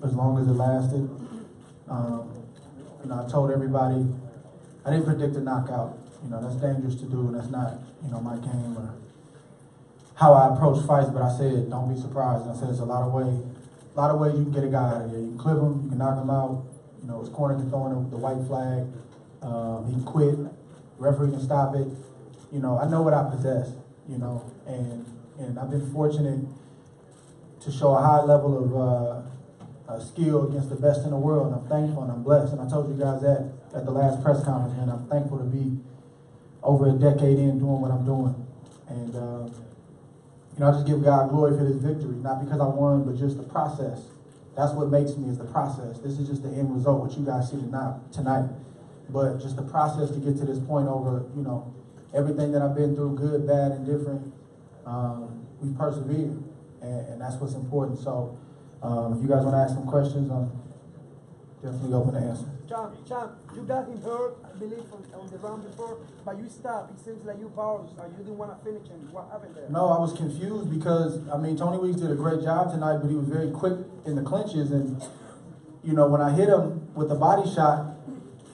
as long as it lasted. You know, I told everybody, I didn't predict a knockout. You know, that's dangerous to do, and that's not, you know, my game or how I approach fights, but I said, don't be surprised. And I said, there's a lot of ways you can get a guy out of there. You can clip him, you can knock him out. You know, his corner can throw in the white flag. He can quit. Referee can stop it. You know, I know what I possess, you know, and I've been fortunate to show a high level of skill against the best in the world, and I'm thankful and I'm blessed. And I told you guys that at the last press conference, man. I'm thankful to be over a decade in doing what I'm doing. And, you know, I just give God glory for this victory, not because I won, but just the process. That's what makes me, is the process. This is just the end result, what you guys see tonight. But just the process to get to this point over, you know, everything that I've been through, good, bad, and different, we've persevered, and that's what's important. So if you guys want to ask some questions, I'm definitely open to answer. Champ, you got him hurt, I believe, on the round before, but you stopped. It seems like you paused, or you didn't want to finish him. What happened there? No, I was confused because, I mean, Tony Weeks did a great job tonight, but he was very quick in the clinches. And, you know, when I hit him with the body shot,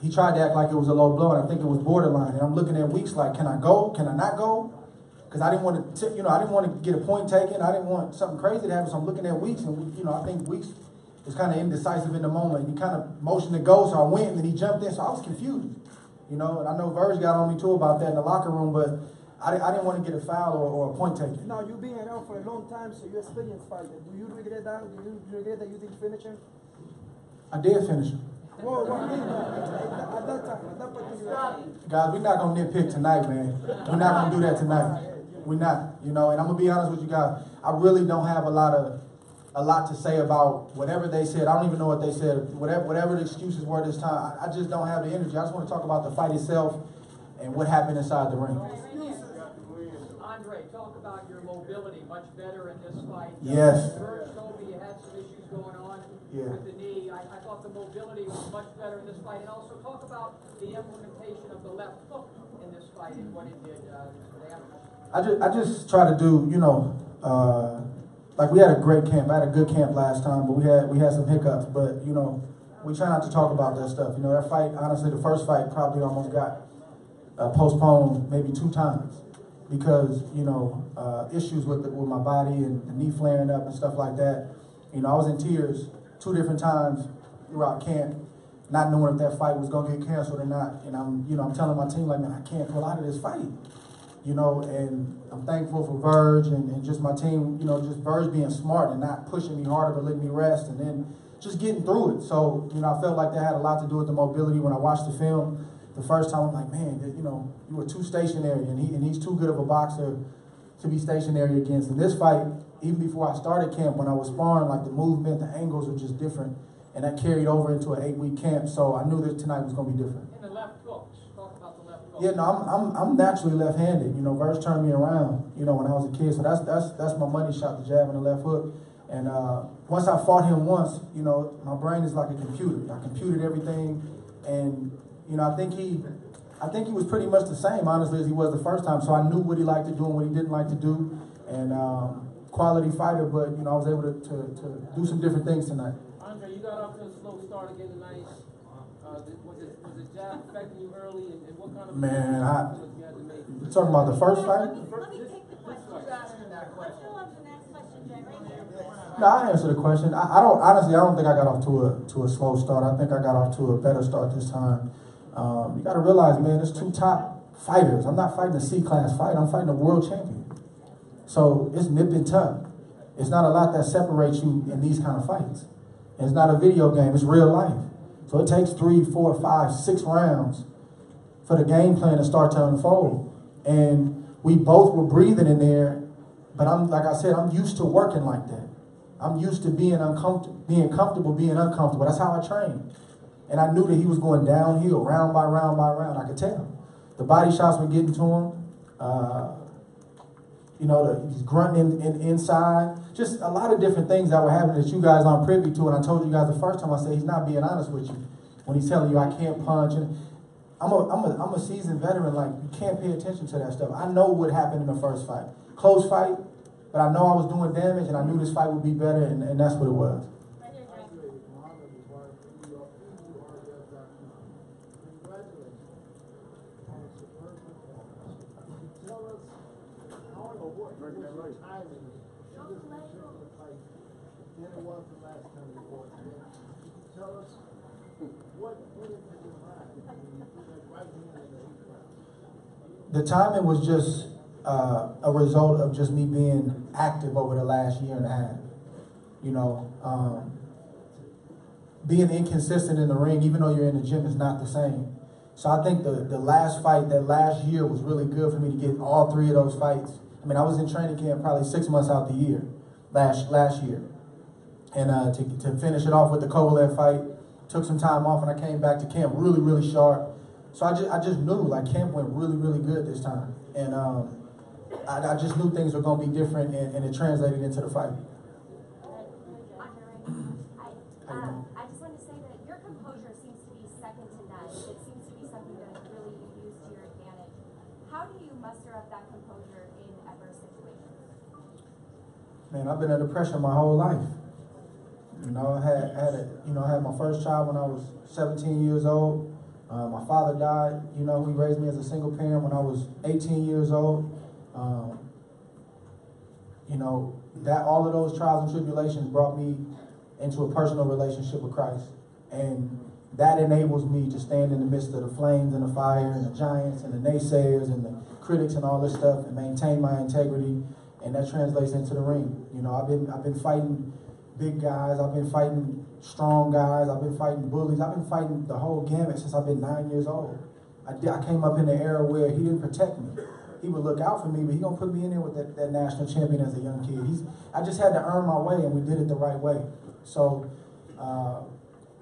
he tried to act like it was a low blow, and I think it was borderline. And I'm looking at Weeks like, can I go? Can I not go? Because I didn't want to, you know, I didn't want to get a point taken. I didn't want something crazy to happen, so I'm looking at Weeks, and, you know, I think Weeks was kind of indecisive in the moment. He kind of motioned to go, so I went, and then he jumped in, so I was confused. You know, and I know Verge got on me too about that in the locker room, but I didn't want to get a foul or a point taken. Now, you've been around for a long time, so you're experienced fighter. Do you regret that? Do you regret that you didn't finish him? I did finish him. Whoa, what do you mean? At that time, at that particular time. Guys, we're not going to nitpick tonight, man. We're not going to do that tonight. We're not, you know, and I'm going to be honest with you guys. I really don't have a lot to say about whatever they said. I don't even know what they said. Whatever the excuses were this time, I just don't have the energy. I just want to talk about the fight itself and what happened inside the ring. Andre, talk about your mobility, much better in this fight. Yes. Verge told me you had some issues going on with the knee. I thought the mobility was much better in this fight. And also talk about the implementation of the left hook in this fight and what it did for the amateur. I just try to do, you know, like we had a great camp. I had a good camp last time, but we had some hiccups. But, you know, we try not to talk about that stuff. You know, that fight, honestly, the first fight probably almost got postponed maybe 2 times because, you know, issues with my body and the knee flaring up and stuff like that. You know, I was in tears 2 different times throughout camp, not knowing if that fight was going to get canceled or not. And I'm telling my team, like, man, I can't pull out of this fight. You know, and I'm thankful for Verge and just my team, you know, just Verge being smart and not pushing me harder but letting me rest and then just getting through it. So, you know, I felt like that had a lot to do with the mobility. When I watched the film the first time, I'm like, man, you know, you were too stationary and he's too good of a boxer to be stationary against. In this fight, even before I started camp, when I was sparring, like the movement, the angles were just different. And that carried over into an 8-week camp. So I knew that tonight was going to be different. And the left hooks. Talk about the left hooks. Yeah, no, I'm naturally left-handed. You know, Verge turned me around, you know, when I was a kid. So that's my money shot, the jab and the left hook. And once I fought him once, you know, my brain is like a computer. I computed everything. And, you know, I think he was pretty much the same, honestly, as he was the first time. So I knew what he liked to do and what he didn't like to do. And quality fighter, but, you know, I was able to do some different things tonight. Andre, you got off to a slow start again tonight. Was the jab affecting you early, and what kind of Man, you had to make? You talking about the first fight? Let me take the question. Who's asking that question? Let's go on to the next question, Jay, right here. No, I answer the question. I don't think I got off to a slow start. I think I got off to a better start this time. You got to realize, man, there's 2 top fighters. I'm not fighting a C-class fight. I'm fighting a world champion. So it's nip and tuck. It's not a lot that separates you in these kind of fights. And it's not a video game. It's real life. So it takes 3, 4, 5, 6 rounds for the game plan to start to unfold. And we both were breathing in there, but like I said, I'm used to working like that. I'm used to being comfortable, being uncomfortable. That's how I train. And I knew that he was going downhill, round by round by round. I could tell. The body shots were getting to him. You know, he's grunting inside. Just a lot of different things that were happening that you guys aren't privy to. And I told you guys the first time, I said he's not being honest with you when he's telling you I can't punch. And I'm a seasoned veteran. Like, you can't pay attention to that stuff. I know what happened in the first fight. Close fight, but I know I was doing damage, and I knew this fight would be better, and that's what it was. Right here, Jay. your timing, she just took the fight than it was the last time you fought. Tell us what went into your mind when you put that right hand in the 8th round? The timing was just a result of just me being active over the last year and a half. You know, being inconsistent in the ring, even though you're in the gym, is not the same. So I think the last fight, that last year, was really good for me to get all 3 of those fights. I mean, I was in training camp probably 6 months out the year, last year. And to finish it off with the Kovalev fight, took some time off, and I came back to camp really, really sharp. So I just knew, like, camp went really, really good this time. And I just knew things were going to be different, and it translated into the fight. I just wanted to say that your composure seems to be second to none. It seems to be something that really you use to your advantage. How do you muster up that composure in adverse situations? Man, I've been under pressure my whole life. You know, I had my first child when I was 17 years old. My father died. You know, he raised me as a single parent when I was 18 years old. You know, that all of those trials and tribulations brought me into a personal relationship with Christ. And that enables me to stand in the midst of the flames and the fire and the giants and the naysayers and the critics and all this stuff and maintain my integrity. And that translates into the ring. You know, I've been fighting big guys. I've been fighting strong guys. I've been fighting bullies. I've been fighting the whole gamut since I've been 9 years old. I came up in the era where he didn't protect me. He would look out for me, but he gonna put me in there with that national champion as a young kid. I just had to earn my way, and we did it the right way. So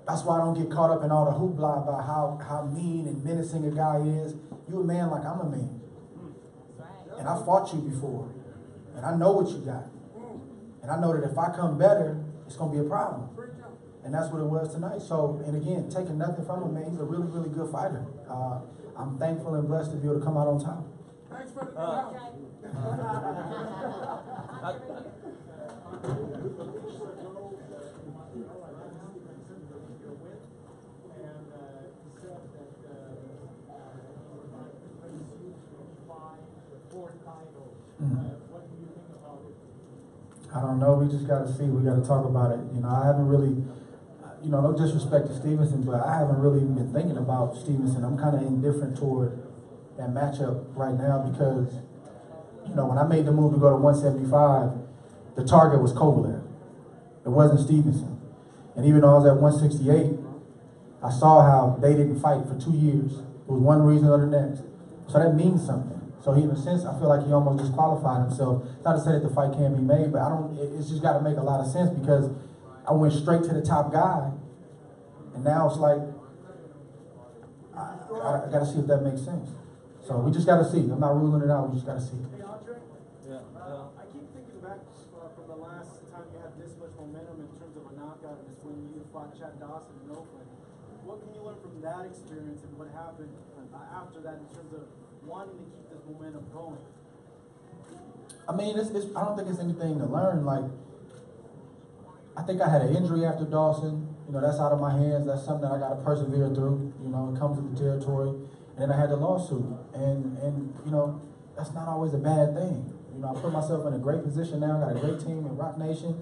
that's why I don't get caught up in all the hoopla about how mean and menacing a guy is. You a man like I'm a man. And I fought you before. And I know what you got. And I know that if I come better, it's going to be a problem. And that's what it was tonight. So, and again, taking nothing from him, man, he's a really, really good fighter. I'm thankful and blessed to be able to come out on top. Thanks for the I don't know. We just got to see. We got to talk about it. You know, I haven't really, you know, no disrespect to Stevenson, but I haven't really even been thinking about Stevenson. I'm kind of indifferent toward that matchup right now because, you know, when I made the move to go to 175, the target was Kovalev. It wasn't Stevenson. And even though I was at 168, I saw how they didn't fight for 2 years. It was one reason or the next. So that means something. So he, in a sense, I feel like he almost disqualified himself. Not to say that the fight can't be made, but it's just got to make a lot of sense because I went straight to the top guy, and now it's like, I got to see if that makes sense. So we just got to see. I'm not ruling it out. We just got to see. Hey, Andre? Yeah. I keep thinking back from the last time you had this much momentum in terms of a knockout, is when you fought Chad Dawson in Oakland. What can you learn from that experience and what happened after that in terms of wanting to keep this momentum going? I mean, I don't think it's anything to learn. Like, I think I had an injury after Dawson. You know, that's out of my hands. That's something that I got to persevere through. You know, it comes with the territory. And then I had the lawsuit. And you know, that's not always a bad thing. You know, I put myself in a great position now. I got a great team in Rock Nation.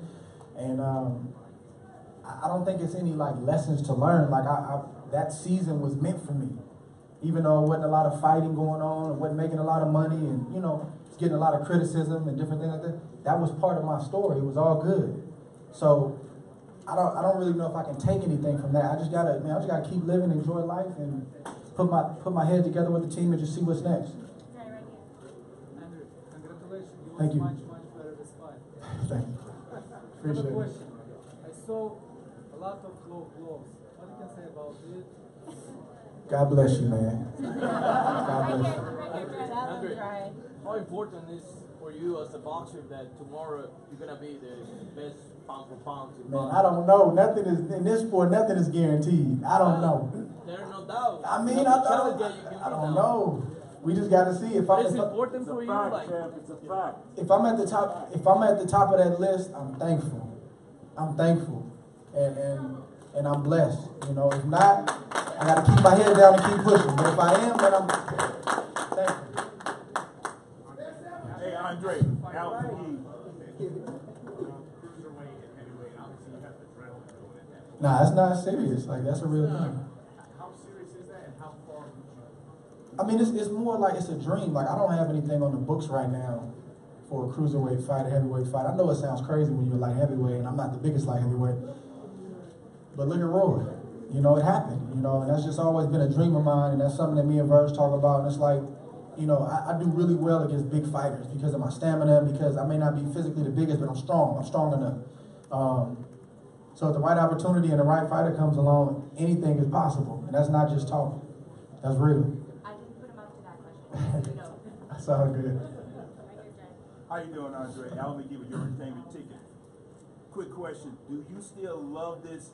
And I don't think it's any, like, lessons to learn. Like, that season was meant for me. Even though it wasn't a lot of fighting going on, it wasn't making a lot of money, and, you know, it's getting a lot of criticism and different things like that. That was part of my story. It was all good. So I don't really know if I can take anything from that. I just gotta keep living, enjoy life, and put my head together with the team and just see what's next. Andrew, congratulations. You Thank you. much better this fight. Thank you. Appreciate Another it. question. I saw a lot of low blows. What you can say about it? God bless you, man. God Right bless here, you. right here, Brad. Andre, Right. how important is for you as a boxer that tomorrow you're gonna be the best pound for pound? Man, I don't know. Nothing is in this sport. Nothing is guaranteed. I don't know. There's no doubt. I mean, I don't know. We just got to see if But it's important for you, like. It's a fact. If I'm at the top, of that list, I'm thankful. And I'm blessed. You know, if not, I got to keep my head down and keep pushing. But if I am, then I'm thankful. Hey, Andre, now Nah, it's not serious. Like, that's a real thing. How serious is that, and how far would you? I mean, it's more like it's a dream. Like, I don't have anything on the books right now for a cruiserweight fight, a heavyweight fight. I know it sounds crazy when you're light heavyweight, and I'm not the biggest light heavyweight. But look at Roy. You know, it happened. You know, and that's just always been a dream of mine, and that's something that me and Verge talk about. And it's like, you know, I do really well against big fighters because of my stamina, because I may not be physically the biggest, but I'm strong. I'm strong enough. So if the right opportunity and the right fighter comes along, anything is possible. And that's not just talking. That's real. I can put him up to that question. You know. That's all good. How you doing, Andre? I'll give you your entertainment ticket. Quick question. Do you still love this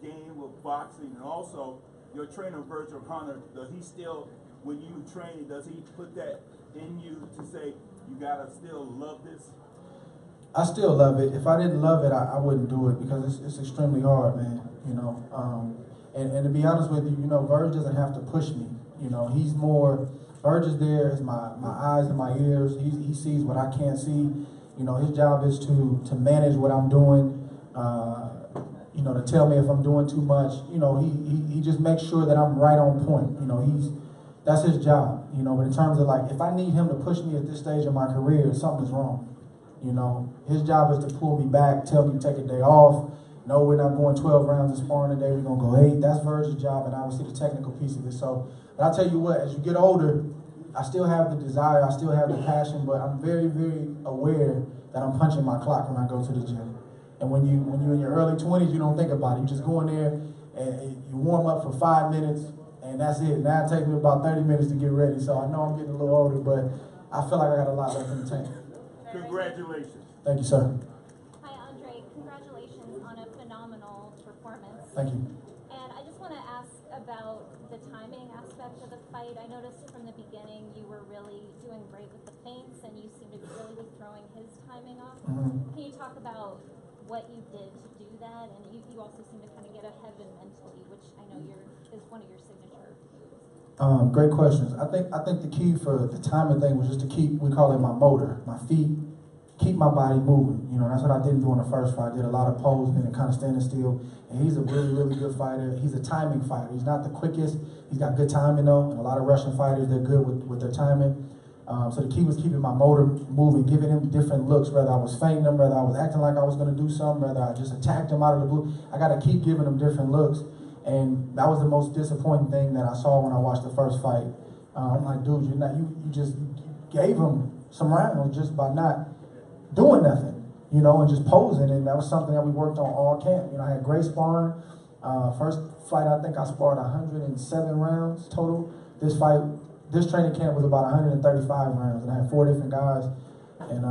game of boxing? And also, your trainer, Virgil Hunter, does he still, when you train, does he put that in you to say, you gotta still love this? I still love it. If I didn't love it, I wouldn't do it because it's extremely hard, man. You know, and to be honest with you, you know, Verge doesn't have to push me. You know, he's more, Verge is there as my eyes and my ears. He sees what I can't see. You know, his job is to manage what I'm doing. You know, to tell me if I'm doing too much. You know, he just makes sure that I'm right on point. You know, that's his job. You know, but in terms of like, if I need him to push me at this stage of my career, something's wrong. You know, his job is to pull me back, tell me to take a day off. No, we're not going 12 rounds of sparring a day. We're going to go 8. That's Verge's job, and obviously the technical piece of it. So, but I'll tell you what, as you get older, I still have the desire, I still have the passion, but I'm very, very aware that I'm punching my clock when I go to the gym. And when you're in your early 20s, you don't think about it. You just go in there and you warm up for 5 minutes, and that's it. Now it takes me about 30 minutes to get ready. So I know I'm getting a little older, but I feel like I got a lot left in the tank. Congratulations. Thank you, sir. Hi, Andre. Congratulations on a phenomenal performance. Thank you. And I just want to ask about the timing aspect of the fight. I noticed from the beginning you were really doing great with the feints, and you seemed to really be throwing his timing off. Mm-hmm. Can you talk about what you did to do that? And you also seem to kind of get ahead of him mentally, which I know is one of your signature moves. Great questions. I think the key for the timing thing was just to keep, we call it my motor, my feet, keep my body moving. You know, that's what I didn't do in the first fight. I did a lot of posing and kind of standing still. And he's a really, really good fighter. He's a timing fighter. He's not the quickest. He's got good timing though. And a lot of Russian fighters, they're good with their timing. So the key was keeping my motor moving, giving him different looks, whether I was feinting him, whether I was acting like I was going to do something, whether I just attacked him out of the blue. I got to keep giving him different looks. And that was the most disappointing thing that I saw when I watched the first fight. I'm like, dude, you just gave him some rounds just by not doing nothing, you know, and just posing. And that was something that we worked on all camp. You know, I had great sparring. First fight, I think I sparred 107 rounds total. This training camp was about 135 rounds, and I had 4 different guys. And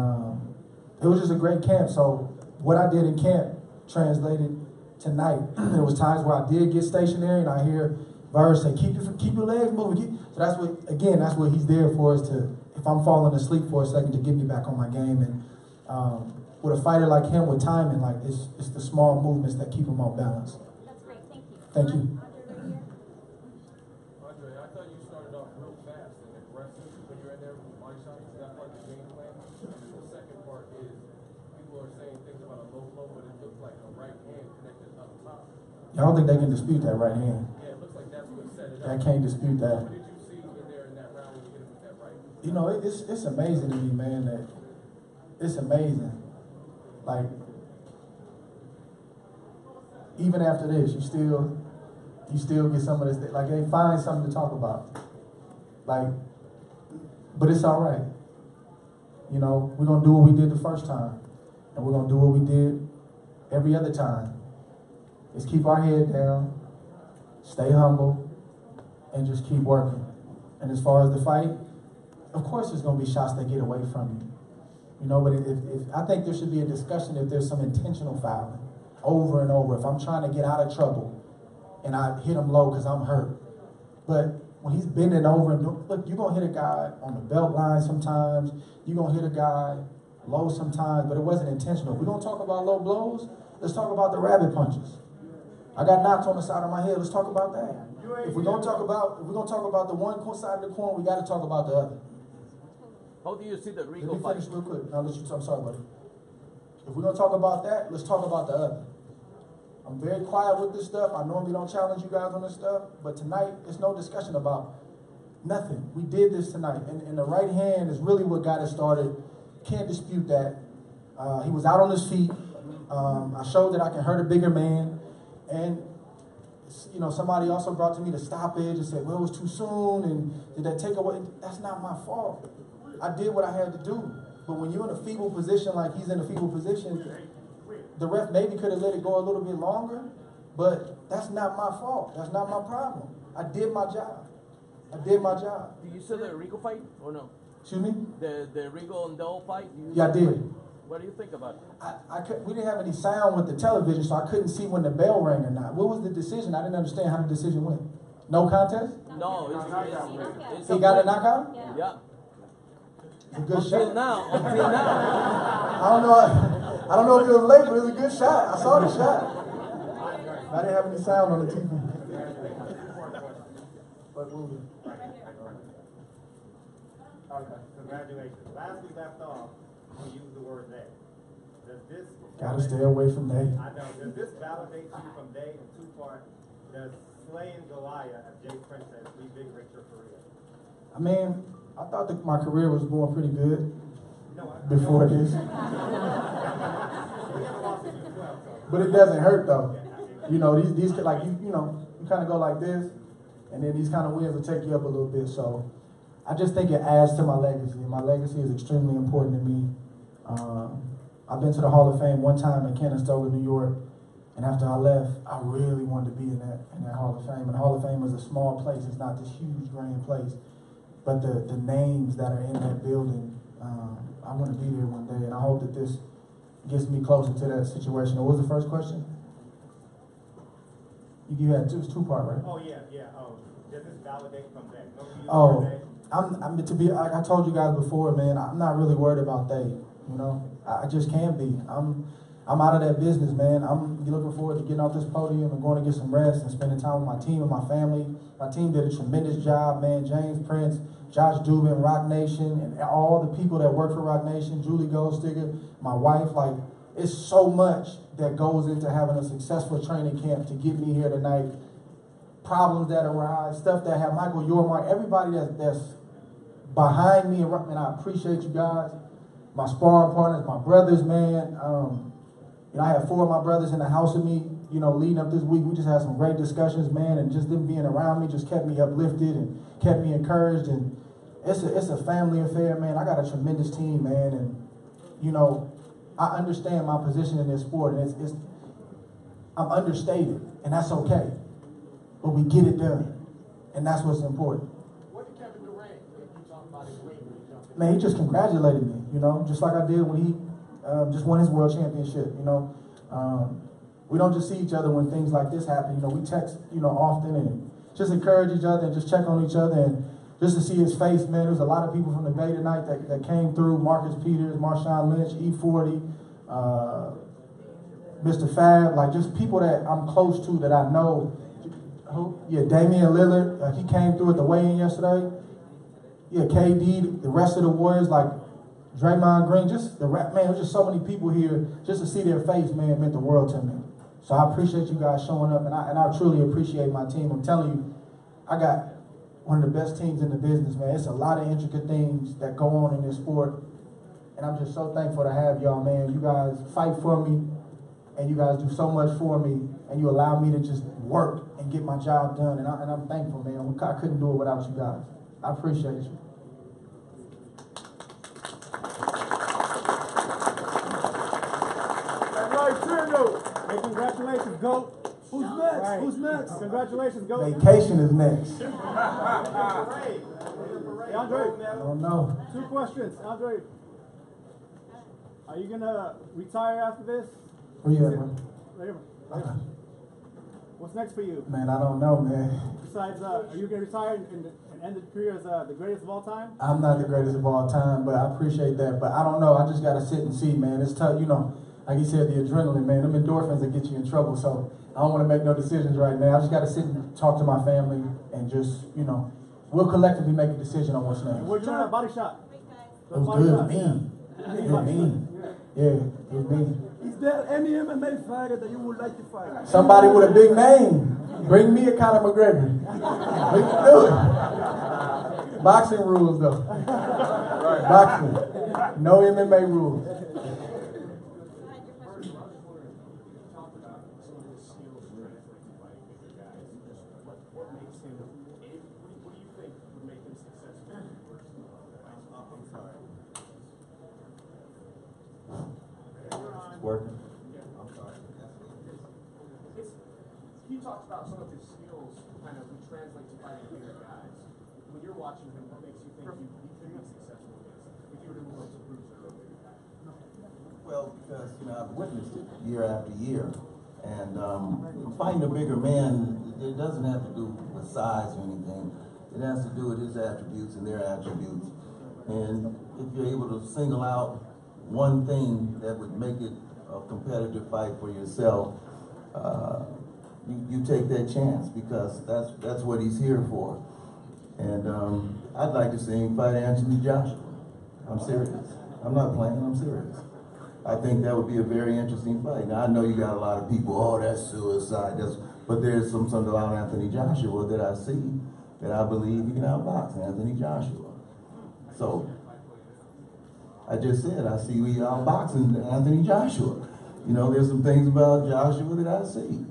it was just a great camp. So what I did in camp translated tonight. There was times where I did get stationary, and I hear Verge say, keep your legs moving. So that's what he's there for, is to, if I'm falling asleep for a second, to get me back on my game. And with a fighter like him with timing, like it's the small movements that keep him off balance. That's great. Thank you. Thank you. Andre, I thought you started off real fast and aggressive when you're in there with body shots. Is that part of the game plan? And then the second part is, people are saying things about a low blow, but it looks like a right hand connected up top. I don't think they can dispute that right hand. Yeah, it looks like that's what set it up. I can't dispute that. What did you see in there in that round when you hit him with that right? You know, it's amazing to me, man, that it's amazing. Like, even after this, you still get some of this, like, they find something to talk about. Like, but it's all right. You know, we're going to do what we did the first time, and we're going to do what we did every other time. Is keep our head down, stay humble, and just keep working. And as far as the fight, of course there's going to be shots that get away from you. You know, but if I think there should be a discussion if there's some intentional fouling over and over. If I'm trying to get out of trouble and I hit him low because I'm hurt. But when he's bending over and look, you're going to hit a guy on the belt line sometimes. You're going to hit a guy low sometimes, but it wasn't intentional. If we're going to talk about low blows, let's talk about the rabbit punches. I got knocked on the side of my head. Let's talk about that. If we're going to talk about the one side of the coin, we got to talk about the other. How do you see the Rico Let me fight? finish real quick. I'm sorry, buddy. If we're going to talk about that, let's talk about the other. I'm very quiet with this stuff. I normally don't challenge you guys on this stuff, but tonight, it's no discussion about nothing. We did this tonight, and the right hand is really what got it started. Can't dispute that. He was out on his feet. I showed that I can hurt a bigger man, and you know, somebody also brought to me the stoppage and said, well, it was too soon, and did that take away? That's not my fault. I did what I had to do. But when you're in a feeble position like he's in a feeble position, the ref maybe could have let it go a little bit longer, but that's not my fault. That's not my problem. I did my job. I did my job. Do you see the Rico fight or no? Excuse me? The Rico and Dell fight? Yeah, I did. What do you think about it? We didn't have any sound with the television, so I couldn't see when the bell rang or not. What was the decision? I didn't understand how the decision went. No contest? No, it's He got a knockout? Yeah. It's a good Until shot. now. Until now. I don't know if it was late, but it was a good shot. I saw the shot. I didn't have any sound on the TV. But move it. Okay, congratulations. Last we left off, we used the word they. Does this... Gotta stay away from they. I know. Does this validate you from they in two parts? Does slaying Goliath, as Jay Prince says, reinvigorate your career? I mean, I thought that my career was going pretty good before this. But it doesn't hurt though. You know, these like you know, you kind of go like this, and then these kind of wins will take you up a little bit. So I just think it adds to my legacy, and my legacy is extremely important to me. I've been to the Hall of Fame one time in Canastota, New York, and after I left, I really wanted to be in that Hall of Fame. And the Hall of Fame is a small place; it's not this huge, grand place. But the names that are in that building, I want to be there one day, and I hope that this gets me closer to that situation. What was the first question? You had two-part, right? Oh yeah. Does this validate from that? I told you guys before, man. I'm not really worried about they. You know, I just can't be. I'm out of that business, man. I'm looking forward to getting off this podium and going to get some rest and spending time with my team and my family. My team did a tremendous job, man. James Prince, Josh Dubin, Rock Nation, and all the people that work for Rock Nation, Julie Goldstiger, my wife. Like, it's so much that goes into having a successful training camp to get me here tonight. Problems that arise, stuff that have Michael Yormark, everybody that's behind me, and I appreciate you guys. My sparring partners, my brothers, man. You know, I had 4 of my brothers in the house with me, you know, leading up this week. We just had some great discussions, man, and just them being around me just kept me uplifted and kept me encouraged. And it's a family affair, man. I got a tremendous team, man, and you know, I understand my position in this sport, and I'm understated, and that's okay. But we get it done, and that's what's important. What did Kevin Durant you talking about his weight when he jumped in? Man, he just congratulated me, you know, just like I did when he just won his world championship, you know. We don't just see each other when things like this happen. You know, we text, you know, often and just encourage each other and just check on each other. And just to see his face, man, there's a lot of people from the Bay tonight that came through. Marcus Peters, Marshawn Lynch, E40, Mr. Fab, like just people that I'm close to that I know. Yeah, Damian Lillard, he came through at the weigh-in yesterday. Yeah, KD, the rest of the Warriors, like Draymond Green, just man, there's just so many people here. Just to see their face, man, meant the world to me. So I appreciate you guys showing up, and I truly appreciate my team. I'm telling you, I got one of the best teams in the business, man. It's a lot of intricate things that go on in this sport, and I'm just so thankful to have y'all, man. You guys fight for me, and you guys do so much for me, and you allow me to just work and get my job done, and I'm thankful, man. I couldn't do it without you guys. I appreciate you. Hey, congratulations, GOAT. Who's next? Right. Who's next? Congratulations, GOAT. Vacation is next. Hey, Andre. I don't know. 2 questions. Andre, are you going to retire after this? Where you at, man? Right here. Okay. What's next for you? Man, I don't know, man. Besides, are you going to retire and end the career as the greatest of all time? I'm not the greatest of all time, but I appreciate that. But I don't know. I just got to sit and see, man. It's tough, you know. Like you said, the adrenaline, man, them endorphins that get you in trouble. So I don't want to make no decisions right now. I just got to sit and talk to my family and just, you know, we'll collectively make a decision on what's next. Where'd you learn that body shot? It was good, mean. It was mean. Yeah, it was mean. there any MMA fighter that you would like to fight? Somebody with a big name. Bring me a Conor McGregor. We can do it. Boxing rules, though. Boxing. No MMA rules. Working. He talks about some of his skills kind of translate to fighting bigger guys. When you're watching him, what makes you think he could be successful with this? If you were to move up to bruiser or bigger guy? Well, because I've witnessed it year after year, and fighting a bigger man, it doesn't have to do with size or anything. It has to do with his attributes and their attributes. And if you're able to single out one thing that would make it a competitive fight for yourself, you take that chance, because that's what he's here for. And I'd like to see him fight Anthony Joshua. I'm serious. I'm not playing, I'm serious. I think that would be a very interesting fight. Now, I know you got a lot of people, oh, that's suicide. But there's something about Anthony Joshua that I see that I believe he can outbox Anthony Joshua. So, I just said, I see we outboxing Anthony Joshua. There's some things about Joshua that I see.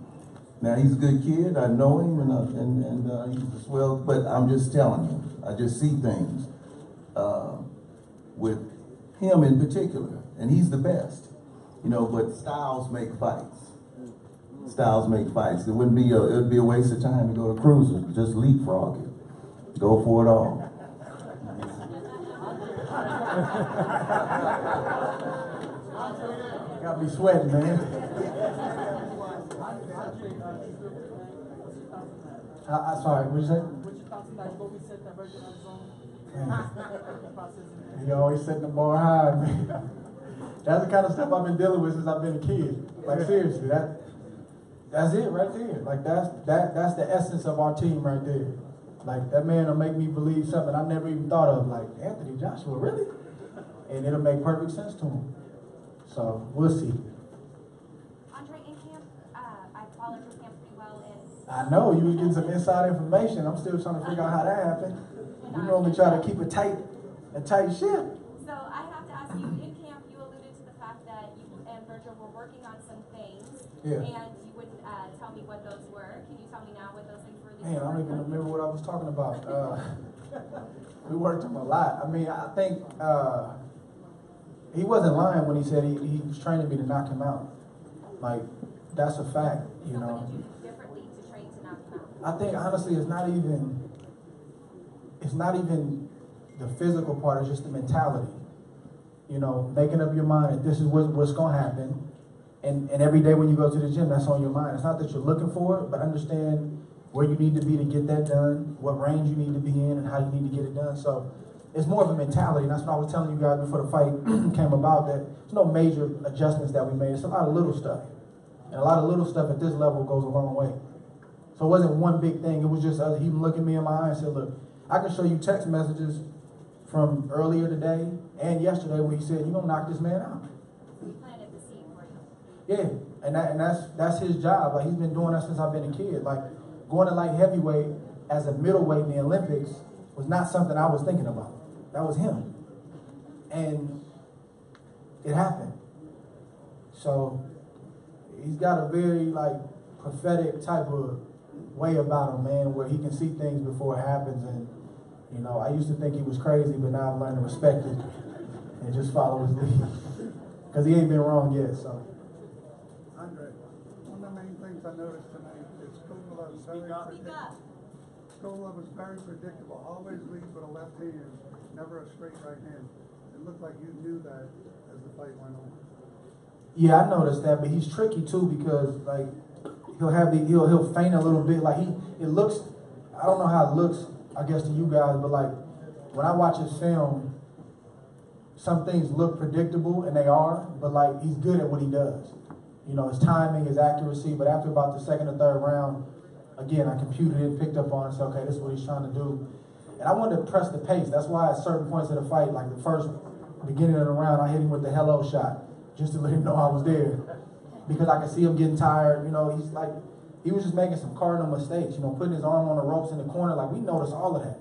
Now, he's a good kid. I know him, and he's swell. But I'm just telling you, I just see things with him in particular, and he's the best. But styles make fights. Styles make fights. It would be a waste of time to go to cruiser. Just leapfrog it. Go for it all. Got me sweating, man. Sorry, what did you say? He always setting the bar high, man. That's the kind of stuff I've been dealing with since I've been a kid. Like, seriously, that's it right there. Like, that's the essence of our team right there. Like, that man will make me believe something I never even thought of. Like, Anthony Joshua, really? And it'll make perfect sense to him. So, we'll see. Andre, in camp, I followed your camp pretty well. I know, you were getting some inside information. I'm still trying to figure out how that happened. We normally try to keep a tight ship. So, I have to ask you, in camp, you alluded to the fact that you and Virgil were working on some things. Yeah. And you wouldn't tell me what those were. Can you tell me now what those things were? Man, I don't even remember what I was talking about. We worked him a lot. I mean, I think he wasn't lying when he said he was training me to knock him out. Like, that's a fact, So what did you do differently to train to knock him out? I think, honestly, it's not even the physical part, it's just the mentality. Making up your mind that this is what's going to happen. And every day when you go to the gym, that's on your mind. It's not that you're looking for it, but understand where you need to be to get that done, what range you need to be in, and how you need to get it done. So it's more of a mentality. And that's what I was telling you guys before the fight came about, that there's no major adjustments that we made. It's a lot of little stuff. And a lot of little stuff at this level goes a long way. So it wasn't one big thing. It was just him looking me in my eye and said, look, I can show you text messages from earlier today and yesterday where he said, you're going to knock this man out. He planted the seed for you. Yeah, and that's his job. Like, he's been doing that since I've been a kid. Like, going to light heavyweight as a middleweight in the Olympics was not something I was thinking about. That was him. And it happened. So he's got a very, prophetic type of way about him, man, where he can see things before it happens. And, I used to think he was crazy, but now I've learned to respect it and just follow his lead. Because he ain't been wrong yet, so. Andre, one of the main things I noticed tonight is Kovalev was very predictable. Always leads with a left hand, never a straight right hand. It looked like you knew that as the fight went on. Yeah, I noticed that, but he's tricky too because he'll feint a little bit. It looks, I don't know how it looks, I guess, to you guys, but when I watch his film, some things look predictable, and they are, but he's good at what he does. His timing, his accuracy, but after about the second or third round, again, I computed it, picked up on it, said, okay, this is what he's trying to do. And I wanted to press the pace. That's why at certain points of the fight, like the first beginning of the round, I hit him with the hello shot. just to let him know I was there. Because I could see him getting tired. You know, he was just making some cardinal mistakes, you know, putting his arm on the ropes in the corner. Like, we noticed all of that.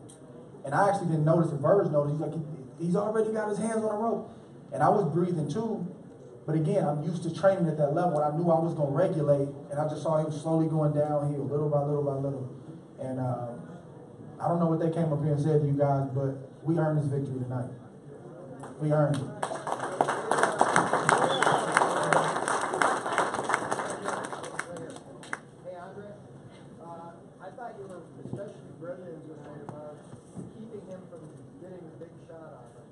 And I actually didn't notice it. Verge noticed. He's like, he's already got his hands on the rope. And I was breathing too. But again, I'm used to training at that level, and I knew I was going to regulate, and I just saw him slowly going downhill, little by little by little. And I don't know what they came up here and said to you guys, but we earned this victory tonight. We earned it. Hey, Andre, I thought you were especially brilliant tonight about keeping him from getting a big shot on him.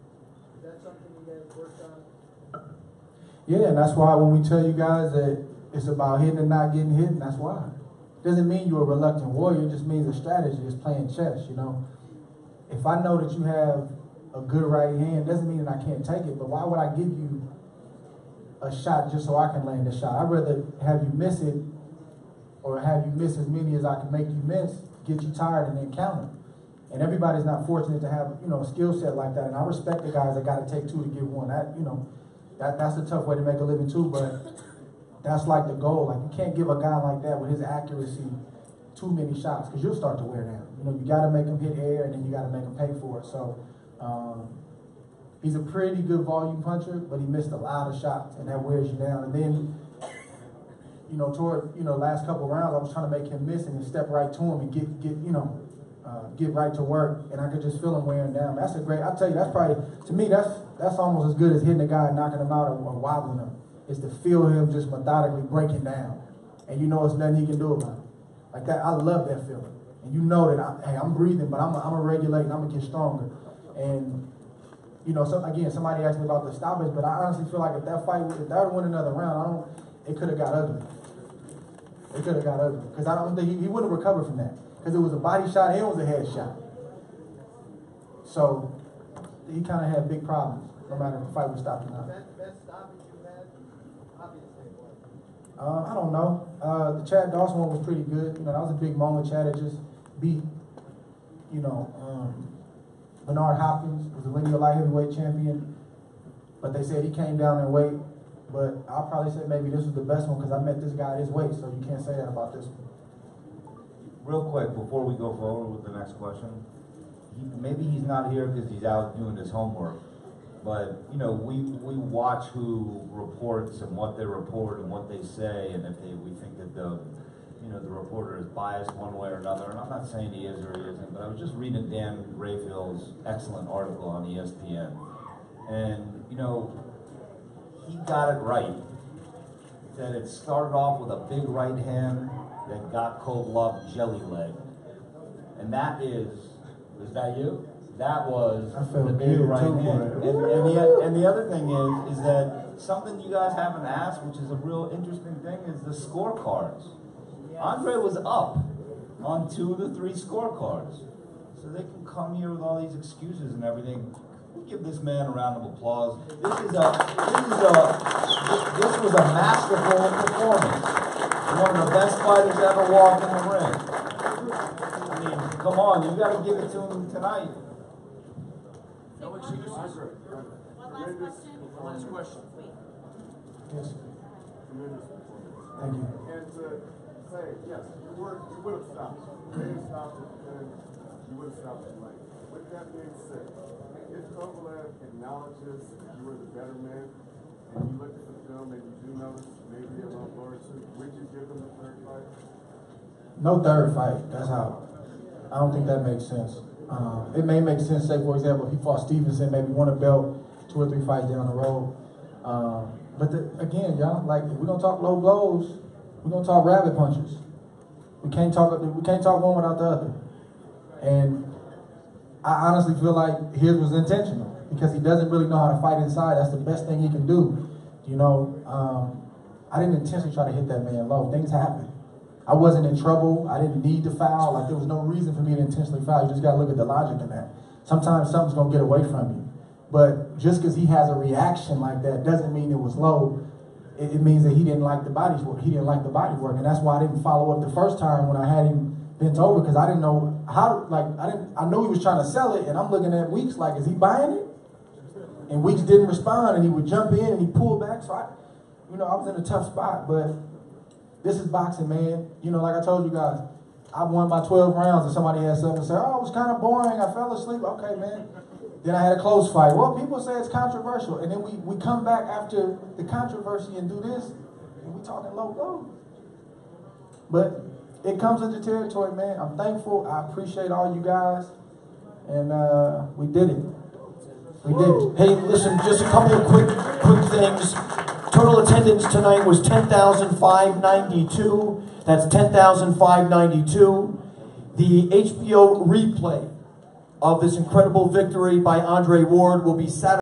Is that something you guys worked on? Yeah, and that's why when we tell you guys that it's about hitting and not getting hit, and that's why. Doesn't mean you're a reluctant warrior, it just means a strategy is playing chess, you know. If I know that you have a good right hand, doesn't mean that I can't take it, but why would I give you a shot just so I can land the shot? I'd rather have you miss it, or have you miss as many as I can make you miss, get you tired, and then counter. And everybody's not fortunate to have, you know, a skill set like that, and I respect the guys that got to take two to give one. That, you know, that's a tough way to make a living too, but that's like the goal. Like, you can't give a guy like that with his accuracy too many shots, because you'll start to wear down. You know, you got to make him hit air, and then you got to make him pay for it. So he's a pretty good volume puncher, but he missed a lot of shots, and that wears you down. And then, you know, toward, you know, last couple rounds, I was trying to make him miss and step right to him and get right to work, and I could just feel him wearing down. That's a great, I'll tell you, that's probably, to me, that's almost as good as hitting a guy and knocking him out or wobbling him. Is to feel him just methodically breaking down. And you know it's nothing he can do about it. Like that, I love that feeling. And you know that, I'm breathing, but I'm going to regulate and I'm going to get stronger. And, you know, again, somebody asked me about the stoppage, but I honestly feel like if that fight, if that would win another round, it could have got ugly. It could have got ugly. Because I don't think he wouldn't have recovered from that. Because it was a body shot and it was a head shot. So he kind of had big problems, no matter if the fight was stopped or not. Best stoppage you had? Obviously it was. I don't know. The Chad Dawson one was pretty good. You know, that was a big moment. Chad had just beat, you know, Bernard Hopkins, was a lineal light heavyweight champion. But they said he came down in weight. But I'll probably say maybe this was the best one because I met this guy at his weight, so you can't say that about this one. Real quick, before we go forward with the next question, maybe he's not here because he's out doing his homework. But, you know, we watch who reports and what they report and what they say, and if we think that the reporter is biased one way or another. And I'm not saying he is or he isn't, but I was just reading Dan Rayfield's excellent article on ESPN. And, you know, he got it right. That it started off with a big right hand that got Kovalev jelly leg. And that is that you? That was the big right hand. And the other thing is that something you guys haven't asked, which is a real interesting thing, is the scorecards. Yes. Andre was up on 2 of the 3 scorecards. So they can come here with all these excuses and everything. We'll give this man a round of applause. This was a masterful performance. One of the best fighters ever walked in the ring. I mean, come on, you got to give it to him tonight. No excuses. One last question. Yes. Tremendous performance. Thank you. And to say, yes, you would have stopped. You didn't stop it, and you would have stopped it tonight. With that being said, if Kovalev acknowledges you were the better man, and you look at the film and you do notice maybe a low blow or two, would you give him a third fight? No third fight. That's how. I don't think that makes sense. It may make sense, say, for example, if he fought Stevenson, maybe won a belt 2 or 3 fights down the road. But again, y'all, like, if we're going to talk low blows, we're going to talk rabbit punches. We can't talk one without the other. And I honestly feel like his was intentional because he doesn't really know how to fight inside. That's the best thing he can do. You know, I didn't intentionally try to hit that man low. Things happen. I wasn't in trouble. I didn't need to foul. Like, there was no reason for me to intentionally foul. You just got to look at the logic in that. Sometimes something's going to get away from you. But just because he has a reaction like that doesn't mean it was low. It means that he didn't like the body work. He didn't like the body work. And that's why I didn't follow up the first time when I had him bent over, because I didn't know how, like, I knew he was trying to sell it, and I'm looking at Weeks like, is he buying it? And Weeks didn't respond, and he would jump in and he pulled back. So I was in a tough spot, but this is boxing, man. Like I told you guys, I won by 12 rounds, and somebody had something to say, oh, it was kind of boring, I fell asleep. Okay, man. Then I had a close fight. Well, people say it's controversial, and then we come back after the controversy and do this, and we talking low. But it comes with the territory, man. I'm thankful. I appreciate all you guys, and we did it. We did it. Hey, listen, just a couple of quick things. Total attendance tonight was 10,592. That's 10,592. The HBO replay of this incredible victory by Andre Ward will be Saturday.